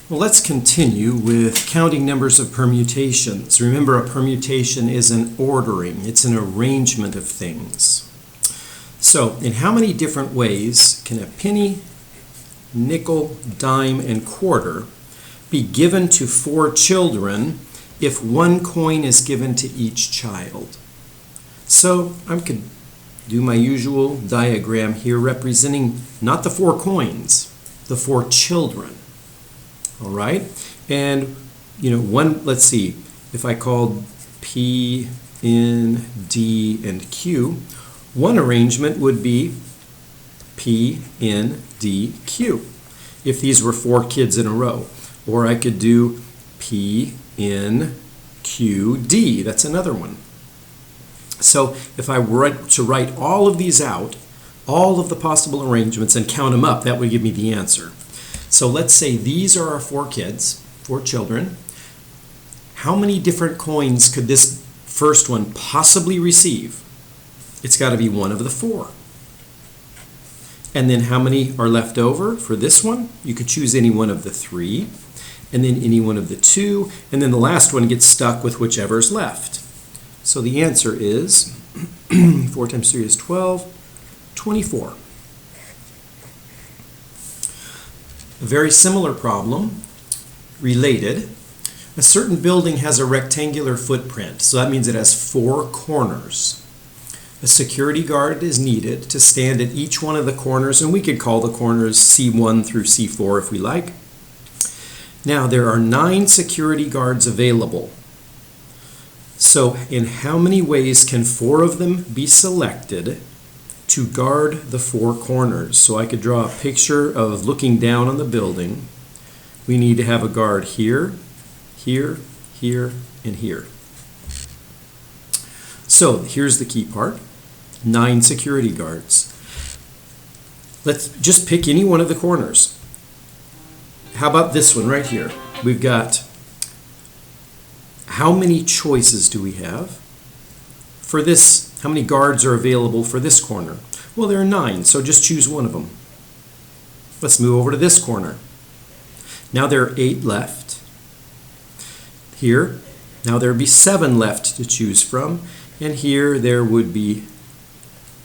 Well, let's continue with counting numbers of permutations. Remember, a permutation is an ordering. It's an arrangement of things. So, in how many different ways can a penny, nickel, dime, and quarter be given to 4 children if 1 coin is given to each child? So, I could do my usual diagram here representing not the 4 coins, the 4 children. All right, and let's see, if I called P, N, D, and Q, one arrangement would be P, N, D, Q, if these were 4 kids in a row. Or I could do P, N, Q, D, that's another one. So if I were to write all of these out, all of the possible arrangements, and count them up, that would give me the answer. So let's say these are our 4 kids, 4 children. How many different coins could this first one possibly receive? It's got to be one of the 4. And then how many are left over for this one? You could choose any one of the 3, and then any one of the 2, and then the last one gets stuck with whichever's left. So the answer is 4 times 3 is 12, 24. A very similar problem, related. A certain building has a rectangular footprint, so that means it has 4 corners. A security guard is needed to stand at each one of the corners, and we could call the corners C1 through C4 if we like. Now, there are 9 security guards available. So, in how many ways can 4 of them be selected to guard the 4 corners? So I could draw a picture of looking down on the building. We need to have a guard here, here, here, and here. So here's the key part. 9 security guards. Let's just pick any one of the corners. How about this one right here? We've got, how many choices do we have? For this, how many guards are available for this corner? Well, there are 9, so just choose one of them. Let's move over to this corner. Now there are 8 left. Here, now there would be 7 left to choose from, and here there would be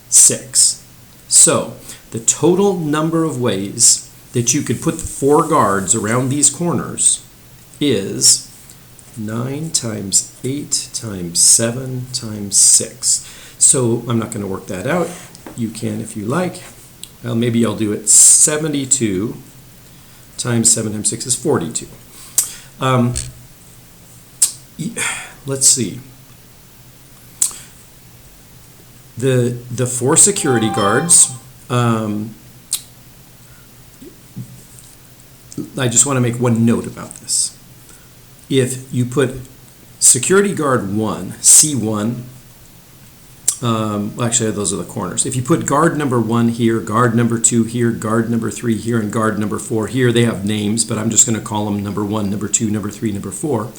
6. So, the total number of ways that you could put the 4 guards around these corners is 9 times 8 times 7 times 6. So I'm not going to work that out. You can if you like. Well, maybe I'll do it. 72 times 7 times 6 is 42. Let's see. The 4 security guards, I just want to make one note about this. If you put security guard 1, C1, actually those are the corners. If you put guard number 1 here, guard number 2 here, guard number 3 here, and guard number 4 here, they have names, but I'm just going to call them number 1, number 2, number 3, number 4.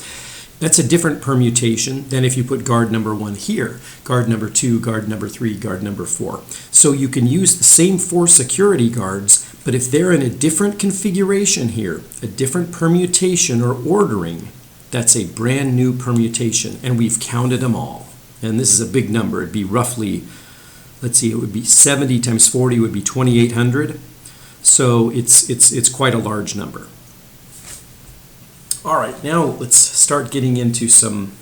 That's a different permutation than if you put guard number 1 here, guard number 2, guard number 3, guard number 4. So you can use the same 4 security guards, but if they're in a different configuration here, a different permutation or ordering, that's a brand new permutation, and we've counted them all. And this is a big number. It'd be roughly, let's see, it would be 70 times 40 would be 2,800. So it's quite a large number. All right, now let's start getting into some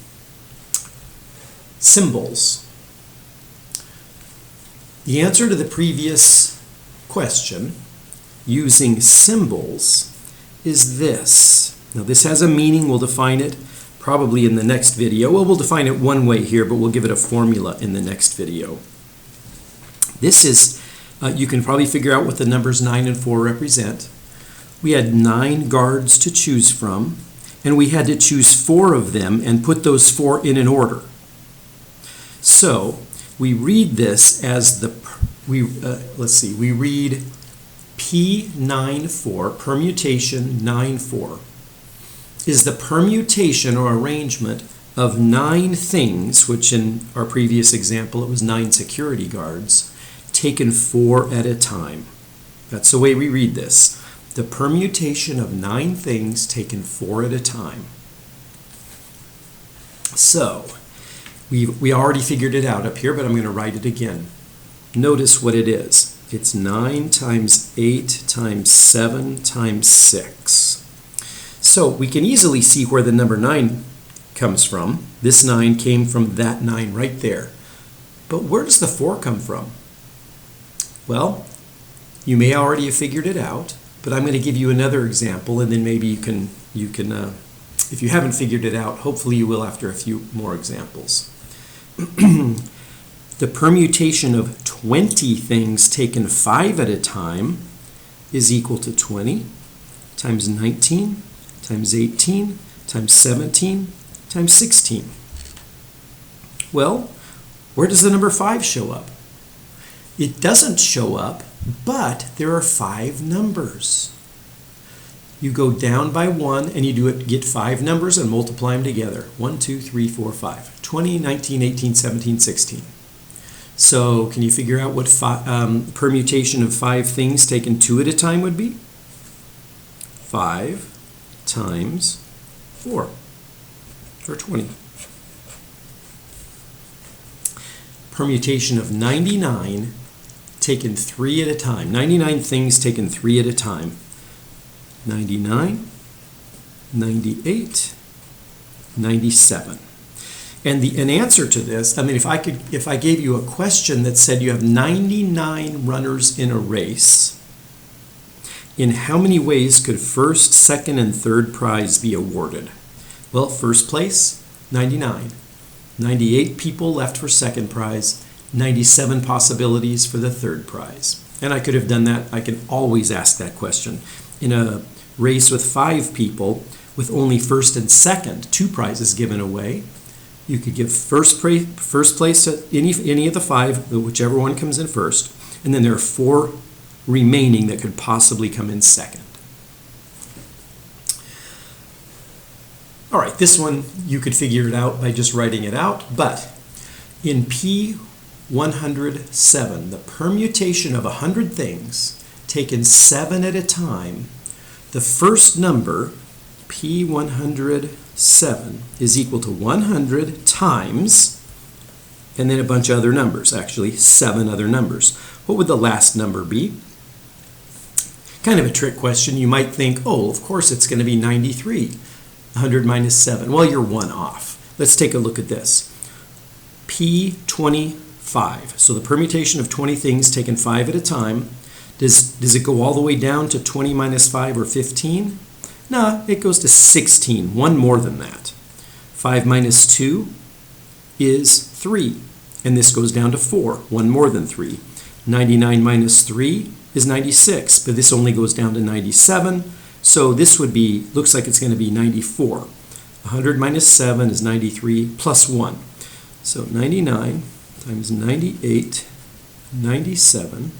symbols. The answer to the previous question using symbols is this. Now this has a meaning. We'll define it probably in the next video. Well, we'll define it one way here, but we'll give it a formula in the next video. This is, you can probably figure out what the numbers 9 and 4 represent. We had 9 guards to choose from, and we had to choose 4 of them and put those 4 in an order. So we read this as we read P94, permutation 9-4, is the permutation or arrangement of 9 things, which in our previous example it was 9 security guards, taken 4 at a time. That's the way we read this. the permutation of 9 things taken 4 at a time. So, we already figured it out up here, but I'm going to write it again. Notice what it is. It's 9 times 8 times 7 times 6. So we can easily see where the number 9 comes from. This 9 came from that 9 right there. But where does the 4 come from? Well, you may already have figured it out, but I'm going to give you another example, and then maybe you can if you haven't figured it out, hopefully you will after a few more examples. The permutation of 20 things taken 5 at a time is equal to 20 times 19 times 18 times 17 times 16. Well, where does the number 5 show up? It doesn't show up, but there are 5 numbers. You go down by 1 and you get 5 numbers and multiply them together. 1, 2, 3, 4, 5. 20, 19, 18, 17, 16. So can you figure out what permutation of 5 things taken 2 at a time would be? 5 times 4, or 20. Permutation of 99 taken 3 at a time. 99 things taken 3 at a time. 99, 98, 97. And an answer to this, I mean, if I gave you a question that said you have 99 runners in a race, in how many ways could first, second, and third prize be awarded? Well, first place, 99. 98 people left for second prize, 97 possibilities for the third prize. And I could have done that. I can always ask that question. In a race with 5 people, with only first and second, 2 prizes given away, you could give first place to any of the 5, whichever one comes in first, and then there are 4 remaining that could possibly come in second. All right, this one you could figure it out by just writing it out, but in P107, the permutation of 100 things taken 7 at a time, the first number, P107, is equal to 100 times, and then a bunch of other numbers, actually 7 other numbers. What would the last number be? Kind of a trick question. You might think, oh, of course it's going to be 93. 100 minus 7. Well, you're 1 off. Let's take a look at this. P25. So the permutation of 20 things taken 5 at a time. Does it go all the way down to 20 minus 5 or 15? No, it goes to 16, 1 more than that. 5 minus 2 is 3, and this goes down to 4, 1 more than 3. 99 minus 3 is 96, but this only goes down to 97, so this would be, looks like it's going to be 94. 100 minus 7 is 93 plus 1. So 99 times 98, 97,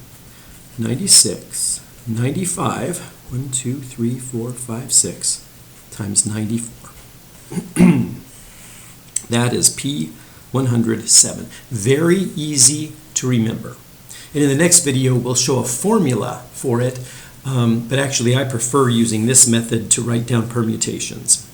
96, 95, 1, 2, 3, 4, 5, 6, times 94. That is P107. Very easy to remember. And in the next video, we'll show a formula for it, but actually I prefer using this method to write down permutations.